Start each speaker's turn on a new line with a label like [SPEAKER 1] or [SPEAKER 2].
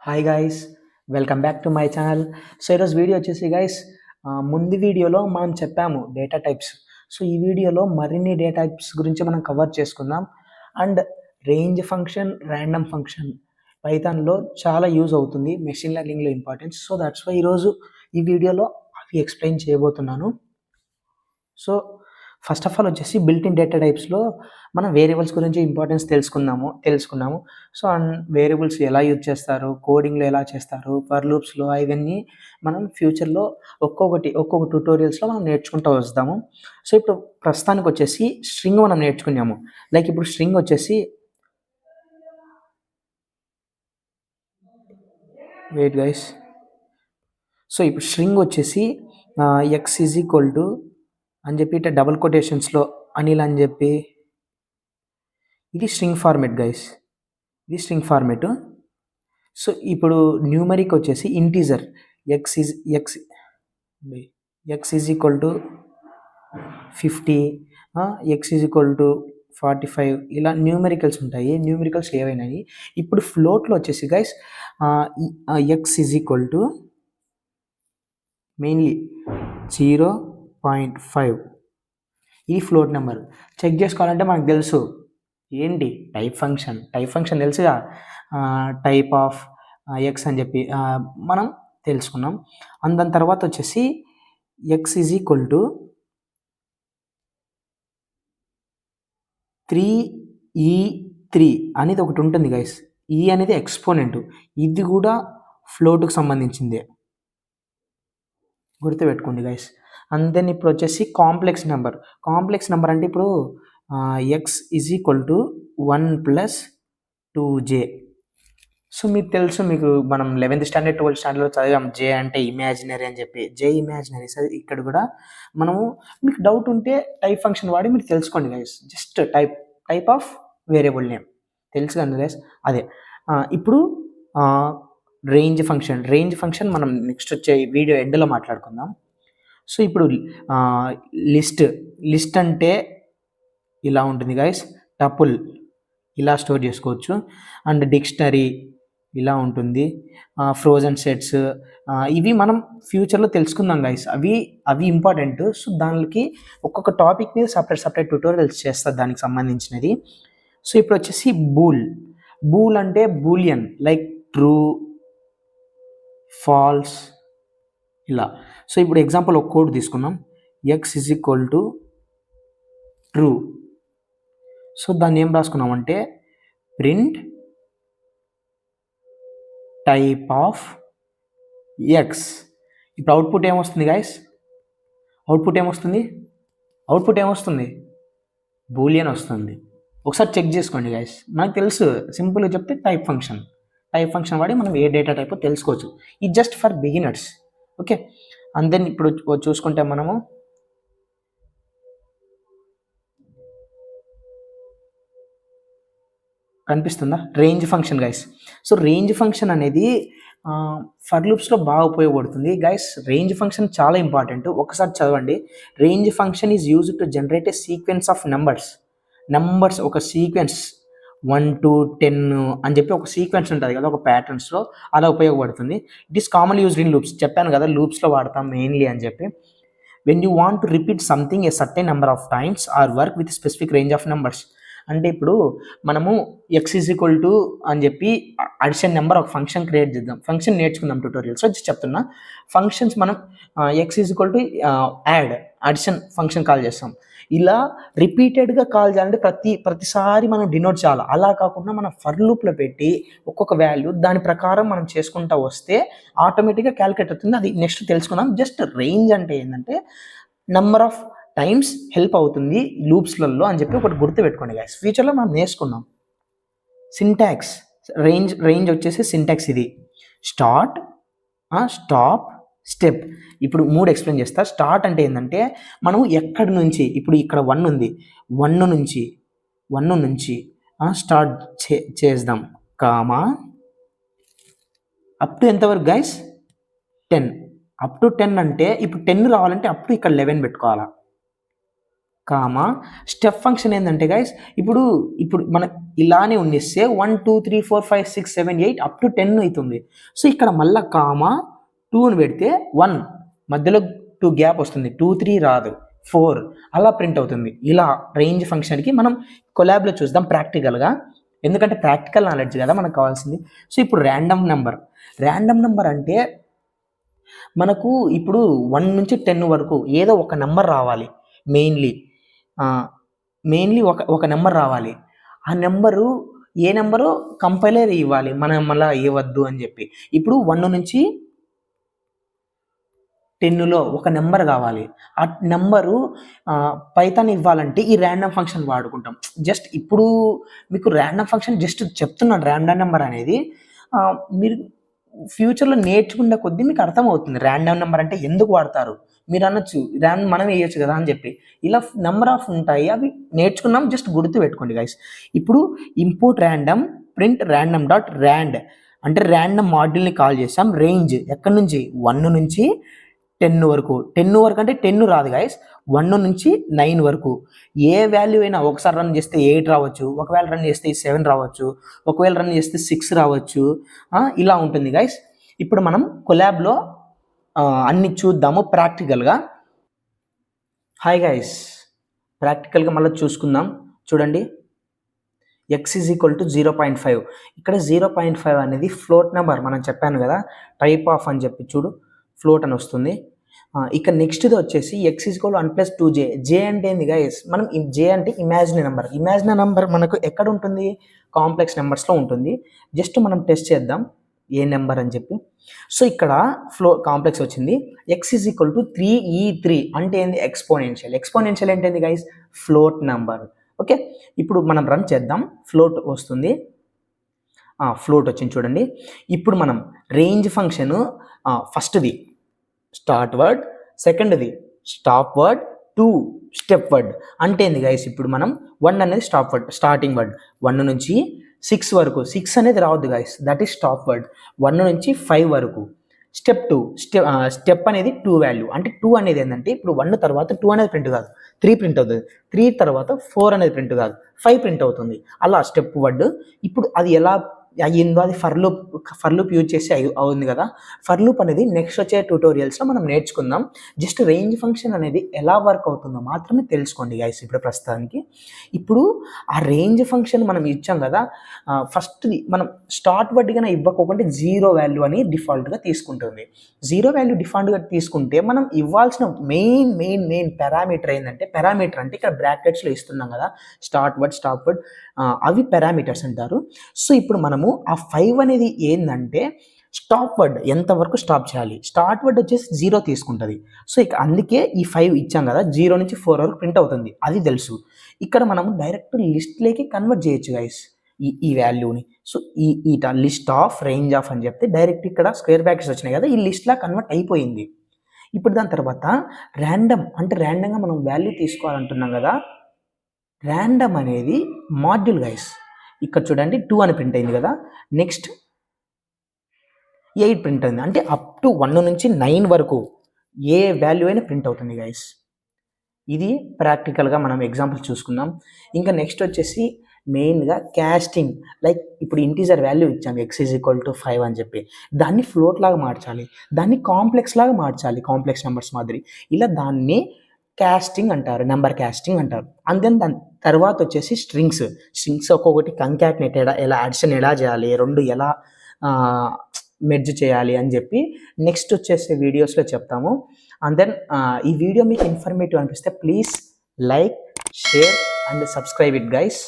[SPEAKER 1] Hi guys, welcome back to my channel. So ఈరోజు video వచ్చేసి guys, ముందు వీడియోలో మనం చెప్పాము డేటా టైప్స్. సో ఈ వీడియోలో మరిన్ని డేటా టైప్స్ గురించి మనం కవర్ చేసుకుందాం. And range function, random function పైథాన్లో చాలా యూజ్ అవుతుంది, మెషిన్ లెర్నింగ్లో ఇంపార్టెన్స్. సో దట్స్ వై ఈరోజు ఈ వీడియోలో అవి ఎక్స్ప్లెయిన్ చేయబోతున్నాను. సో ఫస్ట్ ఆఫ్ ఆల్ వచ్చేసి బిల్ట్ ఇన్ డేటా టైప్స్లో మనం వేరియబుల్స్ గురించి ఇంపార్టెన్స్ తెలుసుకున్నాము. సో అండ్ వేరియబుల్స్ ఎలా యూజ్ చేస్తారు, కోడింగ్లో ఎలా చేస్తారు, ఫర్ లూప్స్లో, ఇవన్నీ మనం ఫ్యూచర్లో ఒక్కొక్క ట్యూటోరియల్స్లో మనం నేర్చుకుంటూ వస్తాము. సో ఇప్పుడు ప్రస్తుతానికి వచ్చేసి స్ట్రింగ్ మనం నేర్చుకున్నాము. లైక్ ఇప్పుడు స్ట్రింగ్ వచ్చేసి వెయిట్ గైస్. సో ఇప్పుడు స్ట్రింగ్ వచ్చేసి ఎక్స్ ఈజ్ ఈక్వల్ టు అని చెప్పి ఇట్లా డబుల్ కొటేషన్స్లో అనిల్ అని చెప్పి, ఇది స్ట్రింగ్ ఫార్మేట్ గైస్, ఇది స్ట్రింగ్ ఫార్మేట్. సో ఇప్పుడు న్యూమరిక్ వచ్చేసి integer X is equal to 50, X is equal to 45, ఇలా న్యూమెరికల్స్ ఉంటాయి. న్యూమెరికల్స్ ఏవైనాయి. ఇప్పుడు ఫ్లోట్లో వచ్చేసి guys X is equal to mainly 0.5, ఈ ఫ్లోట్ నెంబర్ చెక్ చేసుకోవాలంటే మనకు తెలుసు ఏంటి, టైప్ ఫంక్షన్ తెలుసుగా, టైప్ ఆఫ్ ఎక్స్ అని చెప్పి మనం తెలుసుకున్నాం. అండ్ దాని తర్వాత వచ్చేసి X is equal to 3e3 అనేది ఒకటి ఉంటుంది గైస్. ఈ అనేది ఎక్స్పోనెంట్, ఇది కూడా ఫ్లోట్కి సంబంధించిందే, గుర్తుపెట్టుకోండి గైస్. అండ్ దెన్ ఇప్పుడు వచ్చేసి కాంప్లెక్స్ నెంబర్ అంటే ఇప్పుడు X is equal to 1 + 2j. So మీకు తెలుసు, మీకు మనం 11th స్టాండర్డ్ 12th స్టాండర్డ్లో చదివాం జే అంటే ఇమాజినరీ అని చెప్పి, జే ఇమాజినరీ. సో ఇక్కడ కూడా మనము, మీకు డౌట్ ఉంటే టైప్ ఫంక్షన్ వాడి మీరు తెలుసుకోండి guys. Just type of variable name తెలుసు కదా గైస్, అదే. ఇప్పుడు రేంజ్ ఫంక్షన్ మనం నెక్స్ట్ వచ్చే వీడియో ఎండ్లో మాట్లాడుకుందాం. సో ఇప్పుడు లిస్ట్ అంటే ఇలా ఉంటుంది గైస్, టపుల్ ఇలా స్టోర్ చేసుకోవచ్చు. అండ్ డిక్షనరీ ఇలా ఉంటుంది, ఫ్రోజన్ సెట్స్, ఇవి మనం ఫ్యూచర్లో తెలుసుకుందాం గైస్. అవి ఇంపార్టెంట్. సో దానికి ఒక్కొక్క టాపిక్ మీద సపరేట్ ట్యూటోరియల్స్ చేస్తారు దానికి సంబంధించినది. సో ఇప్పుడు వచ్చేసి బూల్ అంటే బూలియన్, లైక్ ట్రూ, ఫాల్స్, ఇలా. సో ఇప్పుడు ఎగ్జాంపుల్ ఒక కోడ్ తీసుకున్నాం, X is equal to true. So దాన్ని ఏం రాసుకున్నామంటే ప్రింట్ టైప్ ఆఫ్ ఎక్స్. ఇప్పుడు అవుట్పుట్ ఏమొస్తుంది గైస్, అవుట్పుట్ ఏమొస్తుంది, బూలియన్ వస్తుంది. ఒకసారి చెక్ చేసుకోండి గైస్, నాకు తెలుసు, సింపుల్గా చెప్తే టైప్ ఫంక్షన్ వాడి మనం ఏ డేటా టైప్ తెలుసుకోవచ్చు. ఇది just for beginners, okay. And then ఇప్పుడు చూసుకుంటే మనము కనిపిస్తుందా range function guys. So range function అనేది ఫర్ లూప్స్లో బాగా ఉపయోగపడుతుంది గైస్. రేంజ్ ఫంక్షన్ చాలా ఇంపార్టెంట్, ఒకసారి చదవండి. Range function is used to generate a sequence of numbers, ఒక సీక్వెన్స్ 1 to 10 అని చెప్పి ఒక సీక్వెన్స్ ఉంటుంది కదా, ఒక ప్యాటర్న్స్లో, అలా ఉపయోగపడుతుంది. It is common used in loops, చెప్పాను కదా లూప్స్లో వాడతాం మెయిన్లీ అని చెప్పి. When you want to repeat something a certain number of times or work with specific range of numbers. అంటే ఇప్పుడు మనము ఎక్స్ ఈజ్ ఈక్వల్ టు అని చెప్పి అడిషన్ నెంబర్ ఒక ఫంక్షన్ క్రియేట్ చేద్దాం, ఫంక్షన్ నేర్చుకుందాం ట్యూటోరియల్స్ వచ్చి చెప్తున్నా. ఫంక్షన్స్ మనం x is equal to addition function call చేస్తాం. ఇలా రిపీటెడ్గా కాల్ చేయాలంటే ప్రతిసారి మనం డినోట్ చేయాలి. అలా కాకుండా మనం ఫర్ లూప్లో పెట్టి ఒక్కొక్క వాల్యూ దాని ప్రకారం మనం చేసుకుంటూ వస్తే ఆటోమేటిక్గా క్యాలిక్యులేట్ అవుతుంది. అది నెక్స్ట్ తెలుసుకుందాం. జస్ట్ రేంజ్ అంటే ఏంటంటే నెంబర్ ఆఫ్ టైమ్స్ హెల్ప్ అవుతుంది లూప్స్లలో అని చెప్పి ఒకటి గుర్తుపెట్టుకోండి గైస్. ఫ్యూచర్లో మనం నేర్చుకుందాం. సింటాక్స్, రేంజ్ వచ్చేసి సింటాక్స్ ఇది స్టార్ట్, స్టాప్, స్టెప్. ఇప్పుడు 3 ఎక్స్ప్లెయిన్ చేస్తా. స్టార్ట్ అంటే ఏంటంటే మనం ఎక్కడి నుంచి, ఇప్పుడు ఇక్కడ 1 ఉంది, 1 నుంచి స్టార్ట్ చేద్దాం, కామా అప్ టు ఎంతవరకు గైస్ 10. అప్ టు 10 అంటే ఇప్పుడు 10 రావాలంటే అప్ టు ఇక్కడ 11 పెట్టుకోవాలా. కామా స్టెప్ ఫంక్షన్ ఏంటంటే గైస్ ఇప్పుడు మనం ఇలానే ఉండిస్తే 1 2 3 4 5 6 7 8 అప్ టు 10 అవుతుంది. సో ఇక్కడ మళ్ళీ కామా 2ని పెడితే 1 మధ్యలో 2 గ్యాప్ వస్తుంది, 2 3 రాదు, 4 అలా ప్రింట్ అవుతుంది. ఇలా రేంజ్ ఫంక్షన్కి మనం కొలాబ్లో చూద్దాం ప్రాక్టికల్గా, ఎందుకంటే ప్రాక్టికల్ నాలెడ్జ్ కదా మనకు కావాల్సింది. సో ఇప్పుడు ర్యాండమ్ నెంబర్ అంటే మనకు ఇప్పుడు 1 నుంచి 10 వరకు ఏదో ఒక నెంబర్ రావాలి. మెయిన్లీ ఒక నెంబర్ రావాలి. ఆ నెంబరు ఏ నెంబరు కంపైలర్ ఇవ్వాలి, మనం మళ్ళీ ఇవ్వద్దు అని చెప్పి. ఇప్పుడు 1 నుంచి 10లో ఒక నెంబర్ కావాలి. ఆ నెంబరు పైథాన్ ఇవ్వాలంటే ఈ ర్యాండమ్ ఫంక్షన్ వాడుకుంటాం. జస్ట్ ఇప్పుడు మీకు ర్యాండమ్ ఫంక్షన్ జస్ట్ చెప్తున్నాను. ర్యాండమ్ నెంబర్ అనేది మీరు ఫ్యూచర్లో నేర్చుకునే కొద్దీ మీకు అర్థమవుతుంది ర్యాండమ్ నెంబర్ అంటే ఎందుకు వాడతారు. మీరు అనొచ్చు మనం వేయచ్చు కదా అని చెప్పి. ఇలా నెంబర్ ఆఫ్ ఉంటాయి, అవి నేర్చుకున్నాం, జస్ట్ గుర్తు పెట్టుకోండి గైస్. ఇప్పుడు import random print random dot rand అంటే ర్యాండమ్ మాడ్యూల్ని కాల్ చేసాం. రేంజ్ ఎక్కడి నుంచి 1 నుంచి 10 వరకు. 10 వరకు అంటే 10 రాదు గైస్, 1 నుంచి 9 వరకు. ఏ వాల్యూ అయినా ఒకసారి రన్ చేస్తే 8 రావచ్చు, ఒకవేళ రన్ చేస్తే 7 రావచ్చు, ఒకవేళ రన్ చేస్తే 6 రావచ్చు. ఇలా ఉంటుంది గైస్. ఇప్పుడు మనం కొలాబ్లో అన్ని చూద్దాము ప్రాక్టికల్గా. హాయ్ గైస్, ప్రాక్టికల్గా మళ్ళీ చూసుకుందాం. చూడండి, x ఈజ్ ఈక్వల్ టు 0.5. ఇక్కడ 0.5 అనేది ఫ్లోట్ నెంబర్. మనం చెప్పాను కదా టైప్ ఆఫ్ అని చెప్పి, చూడు ఫ్లోట్ అని వస్తుంది. ఇక నెక్స్ట్ది వచ్చేసి x is equal 1 + 2j. j అంటే ఏంది గైస్, మనం j అంటే ఇమాజినరీ నెంబర్ మనకు ఎక్కడ ఉంటుంది, కాంప్లెక్స్ నెంబర్స్లో ఉంటుంది. జస్ట్ మనం టెస్ట్ చేద్దాం ఏ నెంబర్ అని చెప్పి. సో ఇక్కడ కాంప్లెక్స్ వచ్చింది. x is equal to 3e3 అంటే ఏంది, ఎక్స్పోనెన్షియల్ అంటే ఏంది గైస్, ఫ్లోట్ నెంబర్. ఓకే, ఇప్పుడు మనం రన్ చేద్దాం. ఫ్లోట్ వస్తుంది, ఫ్లోట్ వచ్చింది చూడండి. ఇప్పుడు మనం రేంజ్ ఫంక్షన్ ఫస్ట్ది స్టార్ట్ వర్డ్, సెకండ్ది స్టాప్ వర్డ్, 2 స్టెప్ వర్డ్ అంటే ఏంది గైస్. ఇప్పుడు మనం 1 అనేది స్టార్టింగ్ వర్డ్. 1 నుంచి 6 వరకు, 6 అనేది రావద్దు guys, that is stop word. 1 నుంచి 5 వరకు స్టెప్ 2. స్టెప్ అనేది 2 వాల్యూ. అంటే 2 అనేది ఏంటంటే ఇప్పుడు 1 తర్వాత 2 అనేది ప్రింట్ కాదు, 3 ప్రింట్ అవుతుంది. 3 తర్వాత 4 అనేది ప్రింట్ కాదు, 5 ప్రింట్ అవుతుంది. అలా స్టెప్ వర్డ్. ఇప్పుడు అది ఎలా అయ్యిందో అది ఫర్ లూప్ యూజ్ చేసి అవుతుంది కదా. ఫర్ లూప్ అనేది నెక్స్ట్ వచ్చే ట్యూటోరియల్స్లో మనం నేర్చుకుందాం. జస్ట్ రేంజ్ ఫంక్షన్ అనేది ఎలా వర్క్ అవుతుందో మాత్రమే తెలుసుకోండి గైస్ ఇప్పుడు ప్రస్తుతానికి. ఇప్పుడు ఆ రేంజ్ ఫంక్షన్ మనం ఇచ్చాం కదా, ఫస్ట్ది మనం స్టార్ట్ వర్డ్గా ఇవ్వకోకుండా 0 వాల్యూ అని డిఫాల్ట్గా తీసుకుంటుంది. 0 వాల్యూ డిఫాల్ట్గా తీసుకుంటే మనం ఇవ్వాల్సిన మెయిన్ పారామీటర్ ఏంటంటే, పారామీటర్ అంటే ఇక్కడ బ్రాకెట్స్లో ఇస్తున్నాం కదా, స్టార్ట్ వర్డ్, స్టాప్ వర్డ్, అవి పారామీటర్స్ అంటారు. సో ఇప్పుడు మనము ఆ 5 అనేది ఏంటంటే స్టాప్ వర్డ్, ఎంతవరకు స్టాప్ చేయాలి. స్టార్ట్ వర్డ్ వచ్చేసి 0 తీసుకుంటుంది. సో ఇక అందుకే ఈ 5 ఇచ్చాం కదా, 0 నుంచి 4 వరకు ప్రింట్ అవుతుంది, అది తెలుసు. ఇక్కడ మనము డైరెక్ట్ లిస్ట్లోకి కన్వర్ట్ చేయొచ్చు గైస్ ఈ వాల్యూని. సో ఈ లిస్ట్ ఆఫ్ రేంజ్ ఆఫ్ అని చెప్తే డైరెక్ట్ ఇక్కడ స్క్వేర్ బ్రాకెట్స్ వచ్చినాయి కదా, ఈ లిస్ట్లా కన్వర్ట్ అయిపోయింది. ఇప్పుడు దాని తర్వాత ర్యాండమ్ అంటే ర్యాండమ్గా మనం వాల్యూ తీసుకోవాలంటున్నాం కదా. ర్యాండమ్ అనేది మాడ్యూల్ గైస్. ఇక్కడ చూడండి 2 అని ప్రింట్ అయింది కదా, నెక్స్ట్ 8 ప్రింట్ అయింది. అంటే అప్ టు 1 నుంచి 9 వరకు ఏ వాల్యూ అయినా ప్రింట్ అవుతుంది గైస్. ఇది ప్రాక్టికల్గా మనం ఎగ్జాంపుల్ చూసుకుందాం. ఇంకా నెక్స్ట్ వచ్చేసి మెయిన్గా క్యాస్టింగ్. లైక్ ఇప్పుడు ఇంటీజర్ వాల్యూ ఇచ్చాము x ఈజ్ ఈక్వల్ టు 5 అని చెప్పి, దాన్ని ఫ్లోట్ లాగా మార్చాలి, దాన్ని కాంప్లెక్స్ లాగా మార్చాలి, కాంప్లెక్స్ నెంబర్స్ మాదిరి. ఇలా దాన్ని క్యాస్టింగ్ అంటారు, నెంబర్ క్యాస్టింగ్ అంటారు. అండ్ దెన్ దాని తర్వాత వచ్చేసి స్ట్రింగ్స్ ఒక్కొక్కటి కంకాటినేట్ ఎలా అడిషన్ ఎలా చేయాలి, 2 ఎలా మెర్జ్ చేయాలి అని చెప్పి నెక్స్ట్ వచ్చేసి వీడియోస్లో చెప్తాము. అండ్ దెన్ ఈ వీడియో మీకు ఇన్ఫర్మేటివ్ అనిపిస్తే please like, share and subscribe it guys.